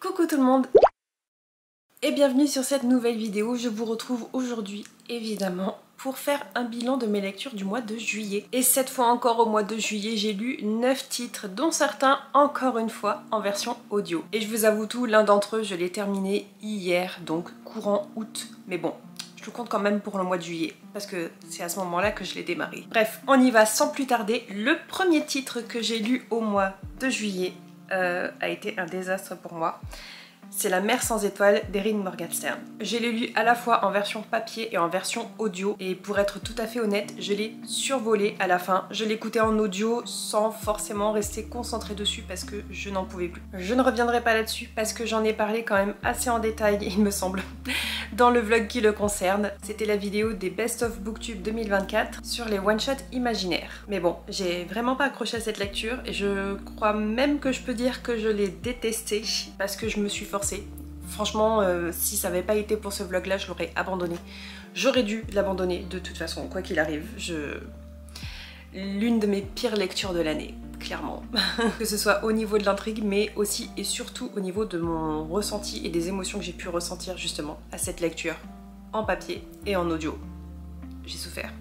Coucou tout le monde et bienvenue sur cette nouvelle vidéo. Je vous retrouve aujourd'hui évidemment pour faire un bilan de mes lectures du mois de juillet. Et cette fois encore au mois de juillet, j'ai lu 9 titres, dont certains encore une fois en version audio. Et je vous avoue tout, l'un d'entre eux je l'ai terminé hier, donc courant août. Mais bon, je le compte quand même pour le mois de juillet, parce que c'est à ce moment-là que je l'ai démarré. Bref, on y va sans plus tarder. Le premier titre que j'ai lu au mois de juillet a été un désastre pour moi. C'est La mer sans étoiles d'Erin Morgenstern. Je l'ai lu à la fois en version papier et en version audio, et pour être tout à fait honnête, je l'ai survolé à la fin. Je l'écoutais en audio sans forcément rester concentrée dessus parce que je n'en pouvais plus. Je ne reviendrai pas là-dessus parce que j'en ai parlé quand même assez en détail, il me semble, dans le vlog qui le concerne. C'était la vidéo des Best of Booktube 2024 sur les one-shots imaginaires. Mais bon, j'ai vraiment pas accroché à cette lecture et je crois même que je peux dire que je l'ai détestée parce que je me suis forcée. Franchement, si ça n'avait pas été pour ce vlog là, je l'aurais abandonné. J'aurais dû l'abandonner de toute façon, quoi qu'il arrive. L'une de mes pires lectures de l'année, clairement. Que ce soit au niveau de l'intrigue, mais aussi et surtout au niveau de mon ressenti et des émotions que j'ai pu ressentir justement à cette lecture, en papier et en audio. J'ai souffert.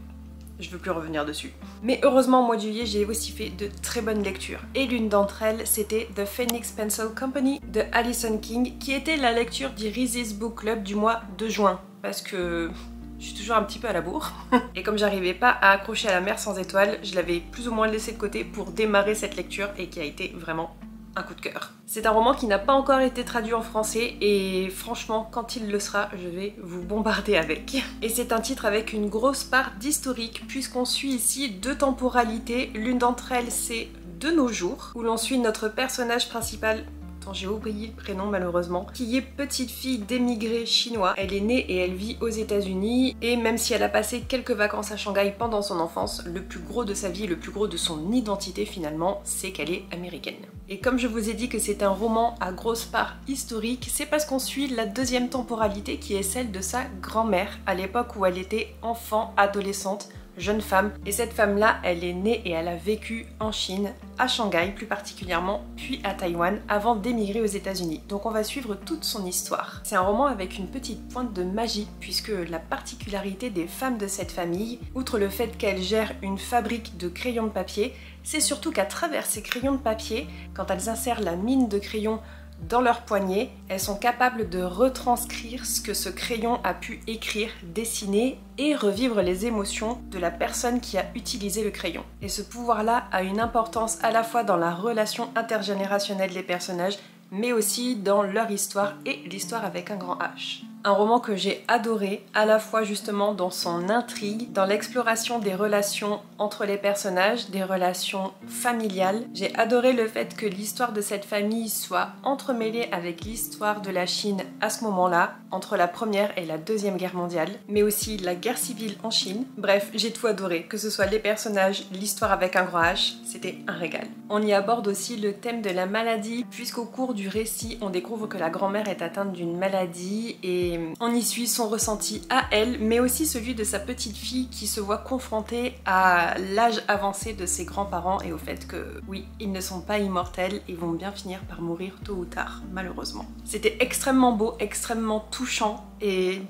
Je veux plus revenir dessus. Mais heureusement, au mois de juillet, j'ai aussi fait de très bonnes lectures. Et l'une d'entre elles, c'était The Phoenix Pencil Company de Alison King, qui était la lecture du Reese's Book Club du mois de juin. Parce que je suis toujours un petit peu à la bourre. Et comme j'arrivais pas à accrocher à La mer sans étoiles, je l'avais plus ou moins laissé de côté pour démarrer cette lecture et qui a été vraiment un coup de cœur. C'est un roman qui n'a pas encore été traduit en français et franchement, quand il le sera, je vais vous bombarder avec. Et c'est un titre avec une grosse part d'historique puisqu'on suit ici deux temporalités. L'une d'entre elles, c'est de nos jours, où l'on suit notre personnage principal, dont j'ai oublié le prénom malheureusement, qui est petite fille d'émigrés chinois. Elle est née et elle vit aux États-Unis et même si elle a passé quelques vacances à Shanghai pendant son enfance, le plus gros de sa vie, le plus gros de son identité finalement, c'est qu'elle est américaine. Et comme je vous ai dit que c'est un roman à grosse part historique, c'est parce qu'on suit la deuxième temporalité qui est celle de sa grand-mère à l'époque où elle était enfant, adolescente, jeune femme, et cette femme-là, elle est née et elle a vécu en Chine, à Shanghai plus particulièrement, puis à Taïwan, avant d'émigrer aux États-Unis. Donc on va suivre toute son histoire. C'est un roman avec une petite pointe de magie, puisque la particularité des femmes de cette famille, outre le fait qu'elles gèrent une fabrique de crayons de papier, c'est surtout qu'à travers ces crayons de papier, quand elles insèrent la mine de crayons dans leur poignet, elles sont capables de retranscrire ce que ce crayon a pu écrire, dessiner et revivre les émotions de la personne qui a utilisé le crayon. Et ce pouvoir-là a une importance à la fois dans la relation intergénérationnelle des personnages, mais aussi dans leur histoire et l'histoire avec un grand H. Un roman que j'ai adoré, à la fois justement dans son intrigue, dans l'exploration des relations entre les personnages, des relations familiales. J'ai adoré le fait que l'histoire de cette famille soit entremêlée avec l'histoire de la Chine à ce moment-là, entre la première et la deuxième guerre mondiale, mais aussi la guerre civile en Chine. Bref, j'ai tout adoré, que ce soit les personnages, l'histoire avec un grand H, c'était un régal. On y aborde aussi le thème de la maladie, puisqu'au cours du récit, on découvre que la grand-mère est atteinte d'une maladie et on y suit son ressenti à elle, mais aussi celui de sa petite fille qui se voit confrontée à l'âge avancé de ses grands-parents et au fait que, oui, ils ne sont pas immortels et vont bien finir par mourir tôt ou tard, malheureusement. C'était extrêmement beau, extrêmement touchant et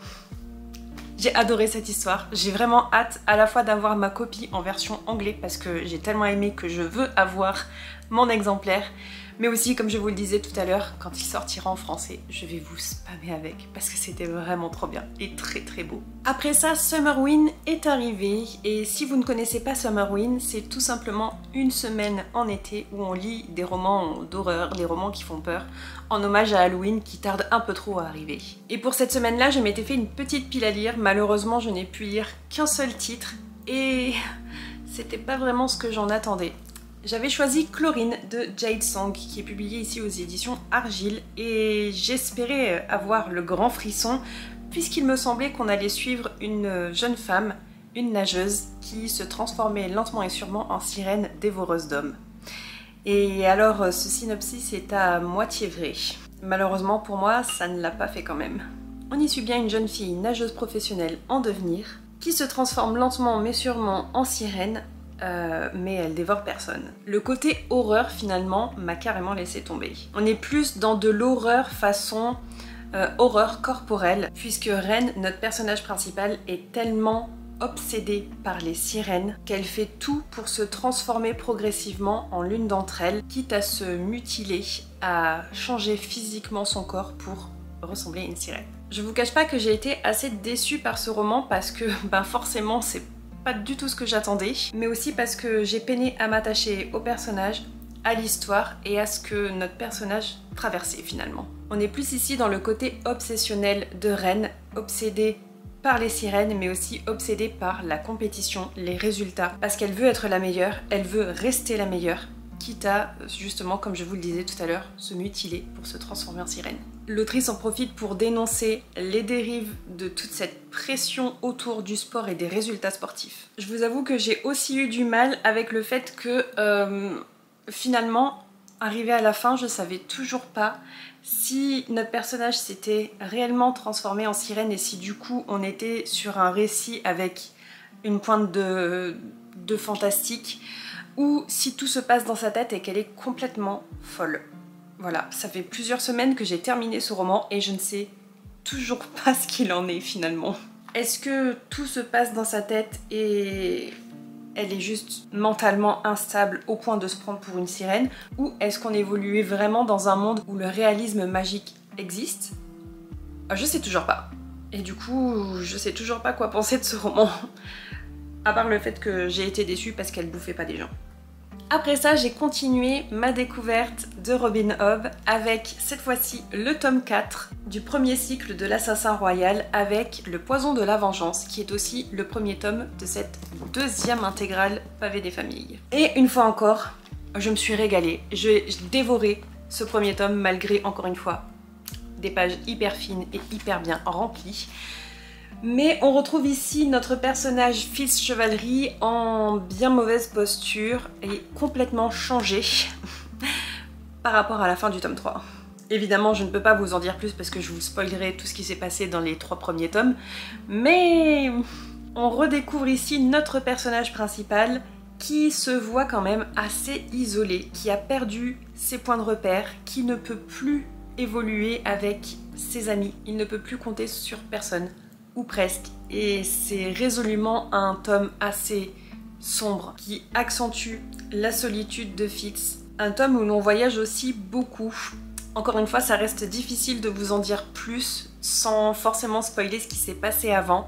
j'ai adoré cette histoire. J'ai vraiment hâte à la fois d'avoir ma copie en version anglais parce que j'ai tellement aimé que je veux avoir mon exemplaire. Mais aussi, comme je vous le disais tout à l'heure, quand il sortira en français, je vais vous spammer avec parce que c'était vraiment trop bien et très très beau. Après ça, Summerwind est arrivé et si vous ne connaissez pas Summerwind, c'est tout simplement une semaine en été où on lit des romans d'horreur, des romans qui font peur, en hommage à Halloween qui tarde un peu trop à arriver. Et pour cette semaine-là, je m'étais fait une petite pile à lire. Malheureusement, je n'ai pu lire qu'un seul titre et c'était pas vraiment ce que j'en attendais. J'avais choisi Chlorine de Jade Song qui est publié ici aux éditions Argile et j'espérais avoir le grand frisson puisqu'il me semblait qu'on allait suivre une jeune femme, une nageuse, qui se transformait lentement et sûrement en sirène dévoreuse d'hommes. Et alors ce synopsis est à moitié vrai. Malheureusement pour moi, ça ne l'a pas fait quand même. On y suit bien une jeune fille nageuse professionnelle en devenir qui se transforme lentement mais sûrement en sirène mais elle dévore personne. Le côté horreur finalement m'a carrément laissé tomber. On est plus dans de l'horreur façon horreur corporelle, puisque Ren, notre personnage principal, est tellement obsédée par les sirènes qu'elle fait tout pour se transformer progressivement en l'une d'entre elles, quitte à se mutiler, à changer physiquement son corps pour ressembler à une sirène. Je vous cache pas que j'ai été assez déçue par ce roman parce que forcément c'est pas du tout ce que j'attendais, mais aussi parce que j'ai peiné à m'attacher au personnage, à l'histoire et à ce que notre personnage traversait finalement. On est plus ici dans le côté obsessionnel de Ren, obsédée par les sirènes mais aussi obsédée par la compétition, les résultats, parce qu'elle veut être la meilleure, elle veut rester la meilleure, quitte à, justement, comme je vous le disais tout à l'heure, se mutiler pour se transformer en sirène. L'autrice en profite pour dénoncer les dérives de toute cette pression autour du sport et des résultats sportifs. Je vous avoue que j'ai aussi eu du mal avec le fait que finalement, arrivé à la fin, je savais toujours pas si notre personnage s'était réellement transformé en sirène et si du coup on était sur un récit avec une pointe de fantastique ou si tout se passe dans sa tête et qu'elle est complètement folle. Voilà, ça fait plusieurs semaines que j'ai terminé ce roman et je ne sais toujours pas ce qu'il en est finalement. Est-ce que tout se passe dans sa tête et elle est juste mentalement instable au point de se prendre pour une sirène, ou est-ce qu'on évoluait vraiment dans un monde où le réalisme magique existe? Je sais toujours pas. Et du coup, je sais toujours pas quoi penser de ce roman. À part le fait que j'ai été déçue parce qu'elle bouffait pas des gens. Après ça, j'ai continué ma découverte de Robin Hobb avec cette fois-ci le tome 4 du premier cycle de l'Assassin Royal avec Le Poison de la Vengeance, qui est aussi le premier tome de cette deuxième intégrale Pavé des familles. Et une fois encore, je me suis régalée. J'ai dévoré ce premier tome malgré, encore une fois, des pages hyper fines et hyper bien remplies. Mais on retrouve ici notre personnage Fils Chevalerie en bien mauvaise posture et complètement changé par rapport à la fin du tome 3. Évidemment, je ne peux pas vous en dire plus parce que je vous spoilerai tout ce qui s'est passé dans les 3 premiers tomes, mais on redécouvre ici notre personnage principal qui se voit quand même assez isolé, qui a perdu ses points de repère, qui ne peut plus évoluer avec ses amis, il ne peut plus compter sur personne. Ou presque, et c'est résolument un tome assez sombre qui accentue la solitude de Fitz. Un tome où l'on voyage aussi beaucoup. Encore une fois, ça reste difficile de vous en dire plus sans forcément spoiler ce qui s'est passé avant.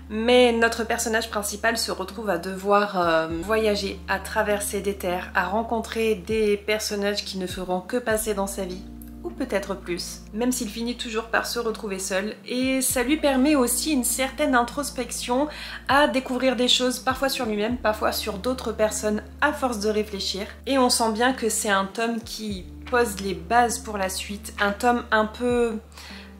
Mais notre personnage principal se retrouve à devoir voyager, à traverser des terres, à rencontrer des personnages qui ne feront que passer dans sa vie. Ou peut-être plus, même s'il finit toujours par se retrouver seul, et ça lui permet aussi une certaine introspection à découvrir des choses parfois sur lui-même, parfois sur d'autres personnes à force de réfléchir, et on sent bien que c'est un tome qui pose les bases pour la suite, un tome un peu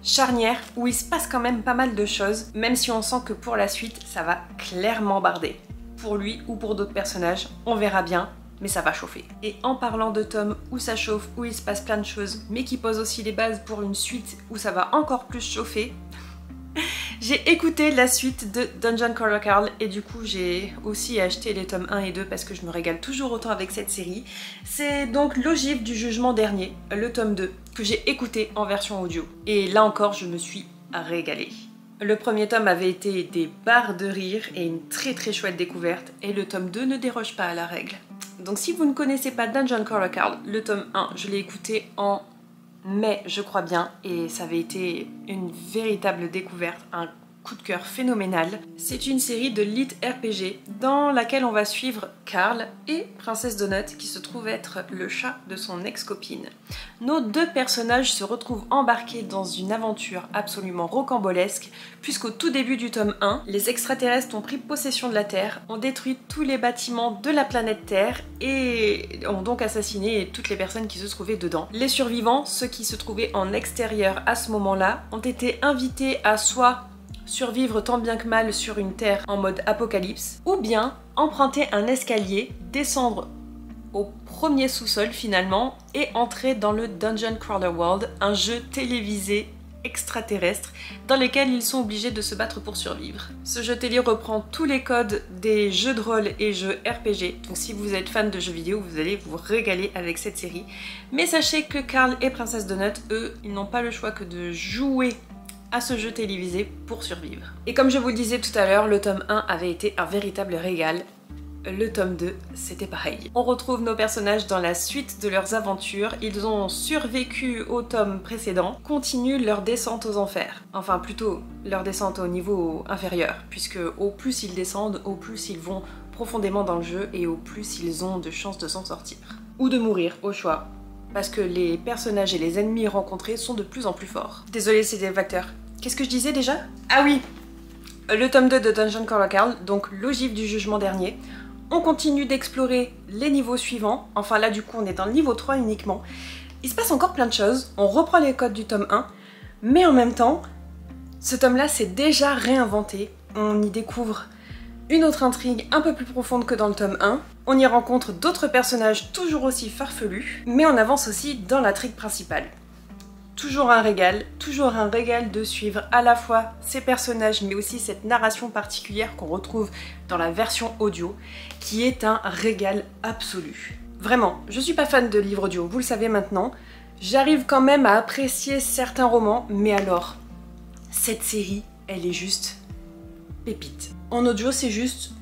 charnière où il se passe quand même pas mal de choses, même si on sent que pour la suite ça va clairement barder. Pour lui ou pour d'autres personnages, on verra bien. Mais ça va chauffer. Et en parlant de tomes où ça chauffe, où il se passe plein de choses, mais qui posent aussi les bases pour une suite où ça va encore plus chauffer, j'ai écouté la suite de Dungeon Crawler Carl et du coup j'ai aussi acheté les tomes 1 et 2 parce que je me régale toujours autant avec cette série. C'est donc L'Ogive du Jugement Dernier, le tome 2, que j'ai écouté en version audio. Et là encore, je me suis régalée. Le premier tome avait été des barres de rire et une très chouette découverte, et le tome 2 ne déroge pas à la règle. Donc si vous ne connaissez pas Dungeon Crawler Carl, le tome 1, je l'ai écouté en mai, je crois bien, et ça avait été une véritable découverte, un coup de cœur phénoménal. C'est une série de lit RPG dans laquelle on va suivre Carl et Princesse Donut qui se trouve être le chat de son ex-copine. Nos 2 personnages se retrouvent embarqués dans une aventure absolument rocambolesque puisqu'au tout début du tome 1, les extraterrestres ont pris possession de la Terre, ont détruit tous les bâtiments de la planète Terre et ont donc assassiné toutes les personnes qui se trouvaient dedans. Les survivants, ceux qui se trouvaient en extérieur à ce moment-là, ont été invités à soit survivre tant bien que mal sur une terre en mode apocalypse, ou bien emprunter un escalier, descendre au premier sous-sol finalement, et entrer dans le Dungeon Crawler World, un jeu télévisé extraterrestres dans lesquels ils sont obligés de se battre pour survivre. Ce jeu télé reprend tous les codes des jeux de rôle et jeux RPG, donc si vous êtes fan de jeux vidéo, vous allez vous régaler avec cette série. Mais sachez que Carl et Princesse Donut, eux, ils n'ont pas le choix que de jouer à ce jeu télévisé pour survivre. Et comme je vous le disais tout à l'heure, le tome 1 avait été un véritable régal. Le tome 2, c'était pareil. On retrouve nos personnages dans la suite de leurs aventures. Ils ont survécu au tome précédent, continuent leur descente aux enfers. Enfin, plutôt leur descente au niveau inférieur, puisque au plus ils descendent, au plus ils vont profondément dans le jeu et au plus ils ont de chances de s'en sortir. Ou de mourir, au choix. Parce que les personnages et les ennemis rencontrés sont de plus en plus forts. Désolée, c'est des facteurs. Qu'est-ce que je disais déjà? Ah oui! Le tome 2 de Dungeon Crawler Carl, donc l'ogive du jugement dernier. On continue d'explorer les niveaux suivants. Enfin là du coup on est dans le niveau 3 uniquement. Il se passe encore plein de choses. On reprend les codes du tome 1. Mais en même temps, ce tome-là s'est déjà réinventé. On y découvre une autre intrigue un peu plus profonde que dans le tome 1. On y rencontre d'autres personnages toujours aussi farfelus. Mais on avance aussi dans l'intrigue principale. Toujours un régal de suivre à la fois ces personnages mais aussi cette narration particulière qu'on retrouve dans la version audio qui est un régal absolu. Vraiment, je suis pas fan de livres audio, vous le savez maintenant. J'arrive quand même à apprécier certains romans, mais alors, cette série, elle est juste pépite. En audio, c'est juste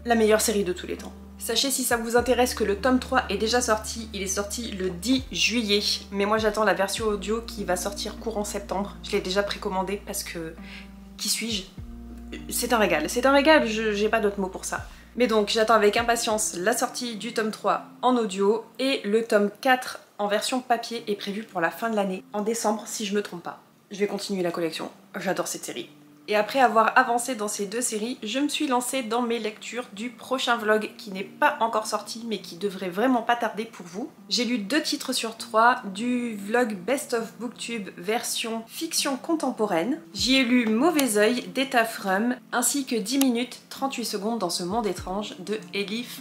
la meilleure série de tous les temps. Sachez si ça vous intéresse que le tome 3 est déjà sorti, il est sorti le 10 juillet, mais moi j'attends la version audio qui va sortir courant septembre. Je l'ai déjà précommandé parce que... qui suis-je? C'est un régal, j'ai pas d'autre mot pour ça. Mais donc j'attends avec impatience la sortie du tome 3 en audio et le tome 4 en version papier est prévu pour la fin de l'année, en décembre si je me trompe pas. Je vais continuer la collection, j'adore cette série. Et après avoir avancé dans ces deux séries, je me suis lancée dans mes lectures du prochain vlog qui n'est pas encore sorti mais qui devrait vraiment pas tarder pour vous. J'ai lu 2 titres sur 3 du vlog Best of Booktube version fiction contemporaine. J'y ai lu Mauvais Oeil d'Eta Frum ainsi que 10 minutes 38 secondes dans ce monde étrange de Elif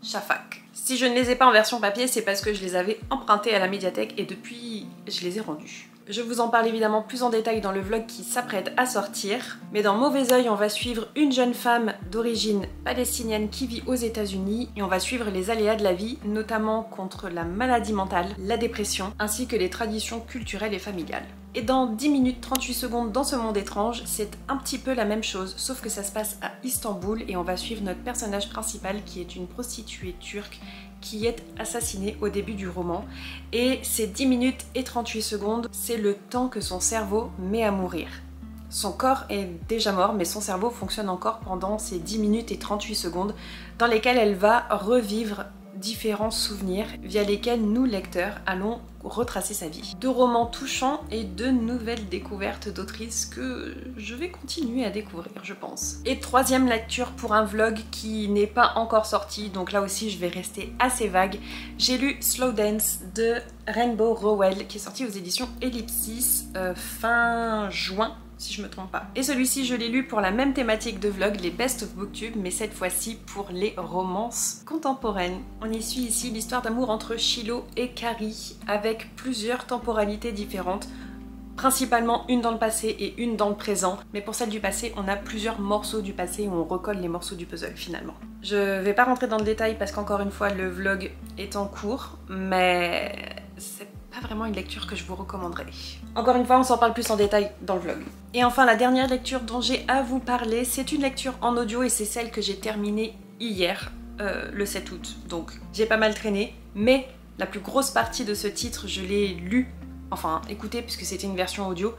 Shafak. Si je ne les ai pas en version papier, c'est parce que je les avais empruntés à la médiathèque et depuis, je les ai rendus. Je vous en parle évidemment plus en détail dans le vlog qui s'apprête à sortir, mais dans Mauvais Oeil, on va suivre une jeune femme d'origine palestinienne qui vit aux États-Unis et on va suivre les aléas de la vie, notamment contre la maladie mentale, la dépression, ainsi que les traditions culturelles et familiales. Et dans 10 minutes 38 secondes dans ce monde étrange, c'est un petit peu la même chose, sauf que ça se passe à Istanbul et on va suivre notre personnage principal qui est une prostituée turque qui est assassinée au début du roman. Et ces 10 minutes et 38 secondes, c'est le temps que son cerveau met à mourir. Son corps est déjà mort, mais son cerveau fonctionne encore pendant ces 10 minutes et 38 secondes dans lesquelles elle va revivre différents souvenirs via lesquels nous, lecteurs, allons retracer sa vie. 2 romans touchants et 2 nouvelles découvertes d'autrices que je vais continuer à découvrir, je pense. Et 3e lecture pour un vlog qui n'est pas encore sorti, donc là aussi je vais rester assez vague. J'ai lu Slow Dance de Rainbow Rowell qui est sorti aux éditions Ellipsis fin juin, si je me trompe pas. Et celui-ci, je l'ai lu pour la même thématique de vlog, les Best of Booktube, mais cette fois-ci pour les romances contemporaines. On y suit ici l'histoire d'amour entre Shiloh et Carrie, avec plusieurs temporalités différentes, principalement une dans le passé et une dans le présent, mais pour celle du passé, on a plusieurs morceaux du passé où on recolle les morceaux du puzzle finalement. Je vais pas rentrer dans le détail parce qu'encore une fois, le vlog est en cours, mais c'est pas vraiment une lecture que je vous recommanderais. Encore une fois, on s'en parle plus en détail dans le vlog. Et enfin, la dernière lecture dont j'ai à vous parler, c'est une lecture en audio et c'est celle que j'ai terminée hier, le 7 août. Donc j'ai pas mal traîné, mais la plus grosse partie de ce titre, je l'ai lu, enfin écoutez, puisque c'était une version audio,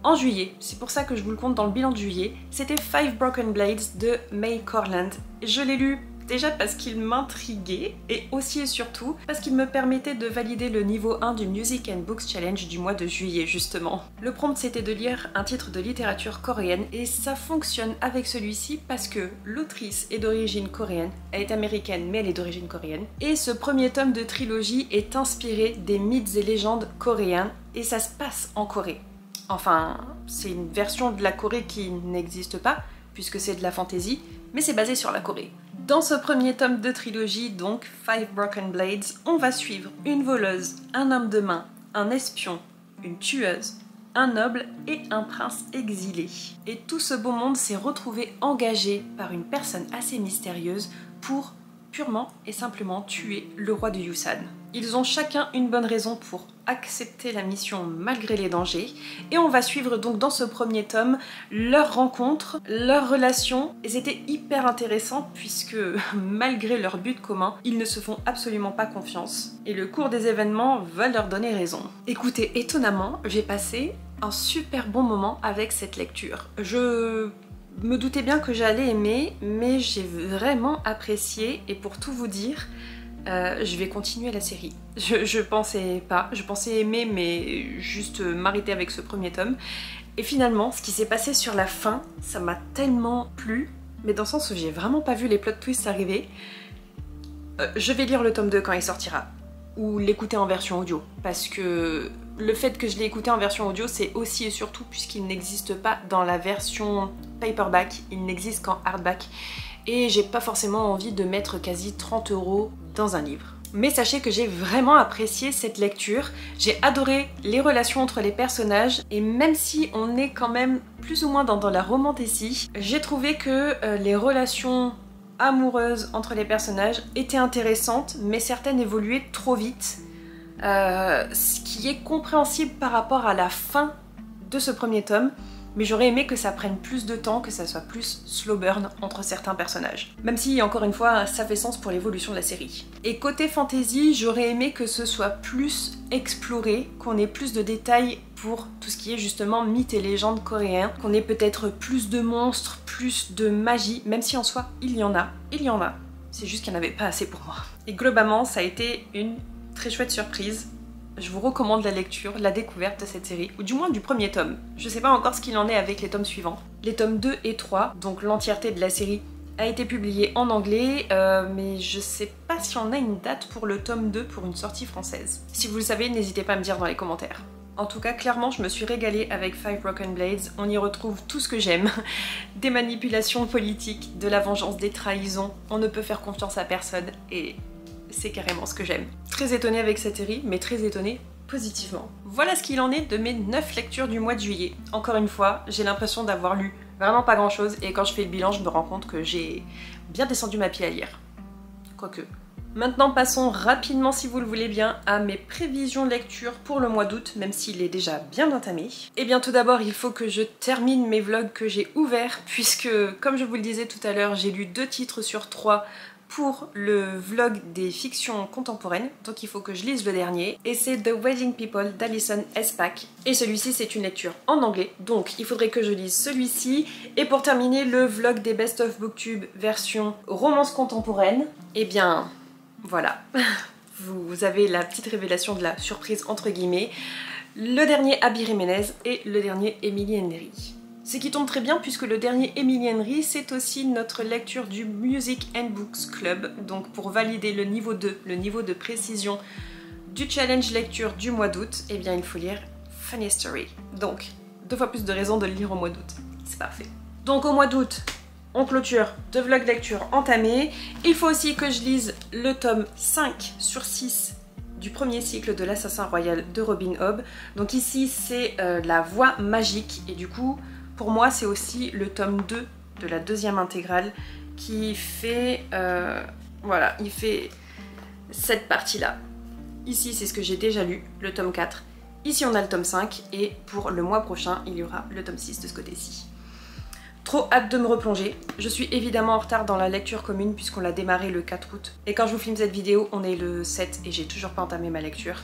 en juillet. C'est pour ça que je vous le compte dans le bilan de juillet. C'était Five Broken Blades de May Corland. Je l'ai lu déjà parce qu'il m'intriguait et aussi et surtout parce qu'il me permettait de valider le niveau 1 du Music and Books Challenge du mois de juillet justement. Le prompt c'était de lire un titre de littérature coréenne et ça fonctionne avec celui-ci parce que l'autrice est d'origine coréenne, elle est américaine mais elle est d'origine coréenne et ce premier tome de trilogie est inspiré des mythes et légendes coréens et ça se passe en Corée. Enfin, c'est une version de la Corée qui n'existe pas puisque c'est de la fantasy, mais c'est basé sur la Corée. Dans ce premier tome de trilogie, donc Five Broken Blades, on va suivre une voleuse, un homme de main, un espion, une tueuse, un noble et un prince exilé. Et tout ce beau monde s'est retrouvé engagé par une personne assez mystérieuse pour purement et simplement tuer le roi de Yusan. Ils ont chacun une bonne raison pour accepter la mission malgré les dangers, et on va suivre donc dans ce premier tome leur rencontre, leur relation, et c'était hyper intéressant puisque malgré leur but commun, ils ne se font absolument pas confiance, et le cours des événements va leur donner raison. Écoutez, étonnamment, j'ai passé un super bon moment avec cette lecture. Je me doutais bien que j'allais aimer, mais j'ai vraiment apprécié, et pour tout vous dire, je vais continuer la série. Je pensais pas, je pensais aimer mais juste m'arrêter avec ce premier tome. Et finalement, ce qui s'est passé sur la fin, ça m'a tellement plu, mais dans le sens où j'ai vraiment pas vu les plot twists arriver. Je vais lire le tome 2 quand il sortira, ou l'écouter en version audio, parce que le fait que je l'ai écouté en version audio, c'est aussi et surtout puisqu'il n'existe pas dans la version paperback, il n'existe qu'en hardback. Et j'ai pas forcément envie de mettre quasi 30 € dans un livre. Mais sachez que j'ai vraiment apprécié cette lecture, j'ai adoré les relations entre les personnages, et même si on est quand même plus ou moins dans la romantécie, j'ai trouvé que les relations amoureuses entre les personnages étaient intéressantes, mais certaines évoluaient trop vite, ce qui est compréhensible par rapport à la fin de ce premier tome. Mais j'aurais aimé que ça prenne plus de temps, que ça soit plus slow burn entre certains personnages. Même si, encore une fois, ça fait sens pour l'évolution de la série. Et côté fantasy, j'aurais aimé que ce soit plus exploré, qu'on ait plus de détails pour tout ce qui est justement mythes et légendes coréens, qu'on ait peut-être plus de monstres, plus de magie, même si en soi, il y en a. C'est juste qu'il n'y en avait pas assez pour moi. Et globalement, ça a été une très chouette surprise. Je vous recommande la lecture, la découverte de cette série, ou du moins du premier tome. Je sais pas encore ce qu'il en est avec les tomes suivants. Les tomes 2 et 3, donc l'entièreté de la série, a été publiée en anglais, mais je sais pas si on a une date pour le tome 2 pour une sortie française. Si vous le savez, n'hésitez pas à me dire dans les commentaires. En tout cas, clairement, je me suis régalée avec Five Broken Blades. On y retrouve tout ce que j'aime. Des manipulations politiques, de la vengeance, des trahisons. On ne peut faire confiance à personne, et c'est carrément ce que j'aime. Très étonnée avec cette série, mais très étonnée positivement. Voilà ce qu'il en est de mes 9 lectures du mois de juillet. Encore une fois, j'ai l'impression d'avoir lu vraiment pas grand chose, et quand je fais le bilan, je me rends compte que j'ai bien descendu ma pile à lire. Quoique. Maintenant, passons rapidement, si vous le voulez bien, à mes prévisions de lecture pour le mois d'août, même s'il est déjà bien entamé. Et bien tout d'abord, il faut que je termine mes vlogs que j'ai ouverts, puisque, comme je vous le disais tout à l'heure, j'ai lu 2 titres sur 3 pour le vlog des fictions contemporaines, donc il faut que je lise le dernier, et c'est The Wedding People d'Alison S. Pack, et celui-ci c'est une lecture en anglais, donc il faudrait que je lise celui-ci, et pour terminer le vlog des Best of Booktube version romance contemporaine, et bien voilà, vous avez la petite révélation de la surprise entre guillemets, le dernier Abby Jiménez et le dernier Emily Henry. Ce qui tombe très bien puisque le dernier Emily Henry, c'est aussi notre lecture du Music and Books Club. Donc pour valider le niveau 2, le niveau de précision du challenge lecture du mois d'août, eh bien il faut lire Funny Story. Donc 2 fois plus de raisons de le lire au mois d'août. C'est parfait. Donc au mois d'août, on clôture 2 vlogs lecture entamés. Il faut aussi que je lise le tome 5 sur 6 du premier cycle de l'Assassin Royal de Robin Hobb. Donc ici c'est la voix magique, et du coup pour moi c'est aussi le tome 2 de la 2e intégrale qui fait voilà, il fait cette partie là. Ici c'est ce que j'ai déjà lu, le tome 4. Ici on a le tome 5, et pour le mois prochain il y aura le tome 6 de ce côté-ci. Trop hâte de me replonger. Je suis évidemment en retard dans la lecture commune puisqu'on l'a démarré le 4 août. Et quand je vous filme cette vidéo, on est le 7 et j'ai toujours pas entamé ma lecture.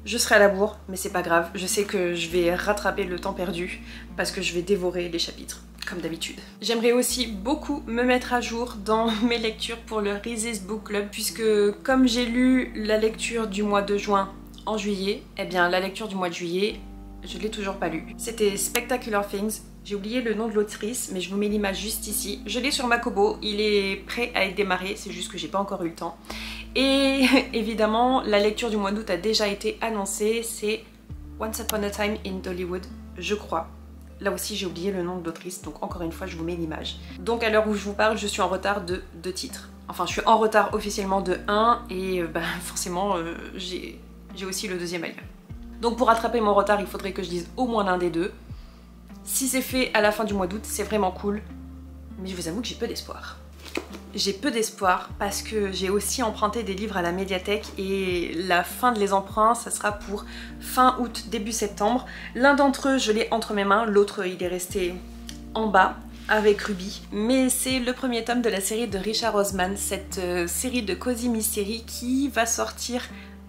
Je serai à la bourre, mais c'est pas grave. Je sais que je vais rattraper le temps perdu parce que je vais dévorer les chapitres, comme d'habitude. J'aimerais aussi beaucoup me mettre à jour dans mes lectures pour le Reese's Book Club puisque comme j'ai lu la lecture du mois de juin en juillet, eh bien la lecture du mois de juillet, je l'ai toujours pas lu. C'était Spectacular Things. J'ai oublié le nom de l'autrice, mais je vous mets l'image juste ici. Je l'ai sur ma Kobo, il est prêt à être démarré, c'est juste que j'ai pas encore eu le temps. Et évidemment, la lecture du mois d'août a déjà été annoncée, c'est Once Upon a Time in Dollywood, je crois. Là aussi j'ai oublié le nom de l'autrice, donc encore une fois je vous mets l'image. Donc à l'heure où je vous parle, je suis en retard de 2 titres. Enfin je suis en retard officiellement de 1, et forcément j'ai aussi le 2e à lire. Donc pour rattraper mon retard, il faudrait que je lise au moins l'un des deux. Si c'est fait à la fin du mois d'août, c'est vraiment cool. Mais je vous avoue que j'ai peu d'espoir. J'ai peu d'espoir parce que j'ai aussi emprunté des livres à la médiathèque et la fin de les emprunts, ça sera pour fin août, début septembre. L'un d'entre eux, je l'ai entre mes mains, l'autre, il est resté en bas avec Ruby. Mais c'est le premier tome de la série de Richard Osman, cette série de Cozy Mystery qui va sortir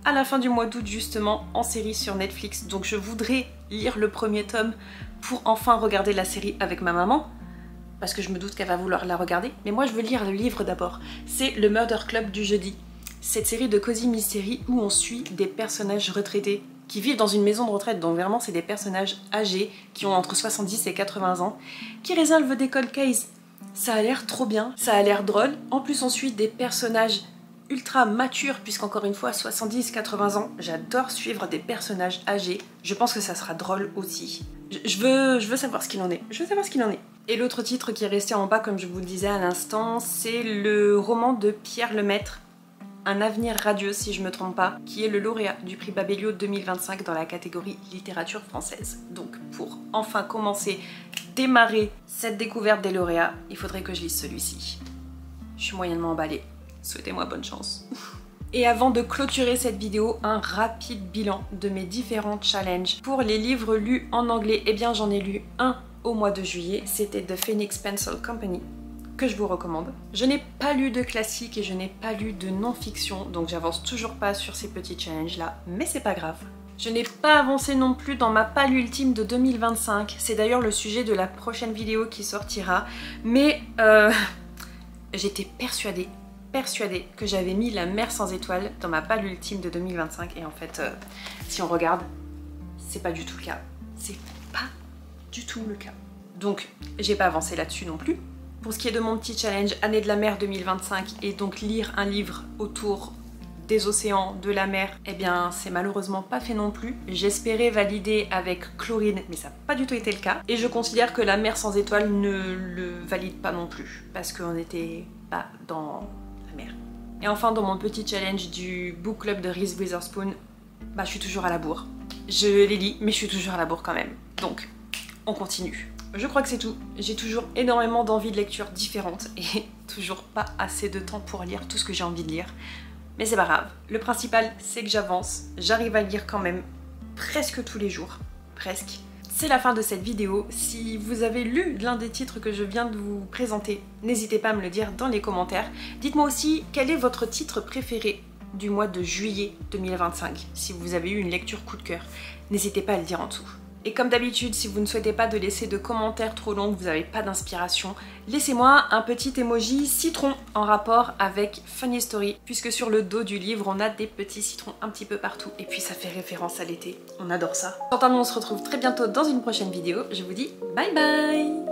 à la fin du mois d'août justement en série sur Netflix. Donc je voudrais lire le premier tome pour enfin regarder la série avec ma maman. Parce que je me doute qu'elle va vouloir la regarder. Mais moi je veux lire le livre d'abord. C'est le Murder Club du jeudi. Cette série de Cozy Mystery où on suit des personnages retraités qui vivent dans une maison de retraite. Donc vraiment c'est des personnages âgés qui ont entre 70 et 80 ans qui résolvent des cold cases. Ça a l'air trop bien, ça a l'air drôle. En plus on suit des personnages ultra matures puisqu'encore une fois 70-80 ans. J'adore suivre des personnages âgés. Je pense que ça sera drôle aussi. Je veux savoir ce qu'il en est. Je veux savoir ce qu'il en est. Et l'autre titre qui est resté en bas, comme je vous le disais à l'instant, c'est le roman de Pierre Lemaitre, Un avenir radieux si je me trompe pas, qui est le lauréat du prix Babelio 2025 dans la catégorie littérature française. Donc pour enfin démarrer cette découverte des lauréats, il faudrait que je lise celui-ci. Je suis moyennement emballée. Souhaitez-moi bonne chance. Et avant de clôturer cette vidéo, un rapide bilan de mes différents challenges. Pour les livres lus en anglais, eh bien j'en ai lu un au mois de juillet, c'était The Phoenix Pencil Company, que je vous recommande. Je n'ai pas lu de classique et je n'ai pas lu de non-fiction, donc j'avance toujours pas sur ces petits challenges là, mais c'est pas grave. Je n'ai pas avancé non plus dans ma palle ultime de 2025, c'est d'ailleurs le sujet de la prochaine vidéo qui sortira, mais j'étais persuadée que j'avais mis La mer sans étoiles dans ma palle ultime de 2025 et en fait, si on regarde, c'est pas du tout le cas. C'est pas du tout le cas. Donc, j'ai pas avancé là-dessus non plus. Pour ce qui est de mon petit challenge Année de la mer 2025 et donc lire un livre autour des océans, de la mer, eh bien c'est malheureusement pas fait non plus. J'espérais valider avec Chlorine, mais ça n'a pas du tout été le cas. Et je considère que La mer sans étoiles ne le valide pas non plus, parce qu'on n'était pas dans la mer. Et enfin, dans mon petit challenge du book club de Reese Witherspoon, bah je suis toujours à la bourre. Je les lis, mais je suis toujours à la bourre quand même. Donc, on continue. Je crois que c'est tout. J'ai toujours énormément d'envies de lecture différentes et toujours pas assez de temps pour lire tout ce que j'ai envie de lire. Mais c'est pas grave. Le principal, c'est que j'avance. J'arrive à lire quand même presque tous les jours. Presque. C'est la fin de cette vidéo. Si vous avez lu l'un des titres que je viens de vous présenter, n'hésitez pas à me le dire dans les commentaires. Dites-moi aussi quel est votre titre préféré du mois de juillet 2025. Si vous avez eu une lecture coup de cœur, n'hésitez pas à le dire en dessous. Et comme d'habitude, si vous ne souhaitez pas de laisser de commentaires trop longs, vous n'avez pas d'inspiration, laissez-moi un petit emoji citron en rapport avec Funny Story, puisque sur le dos du livre, on a des petits citrons un petit peu partout, et puis ça fait référence à l'été. On adore ça. Quant à nous, on se retrouve très bientôt dans une prochaine vidéo. Je vous dis bye bye!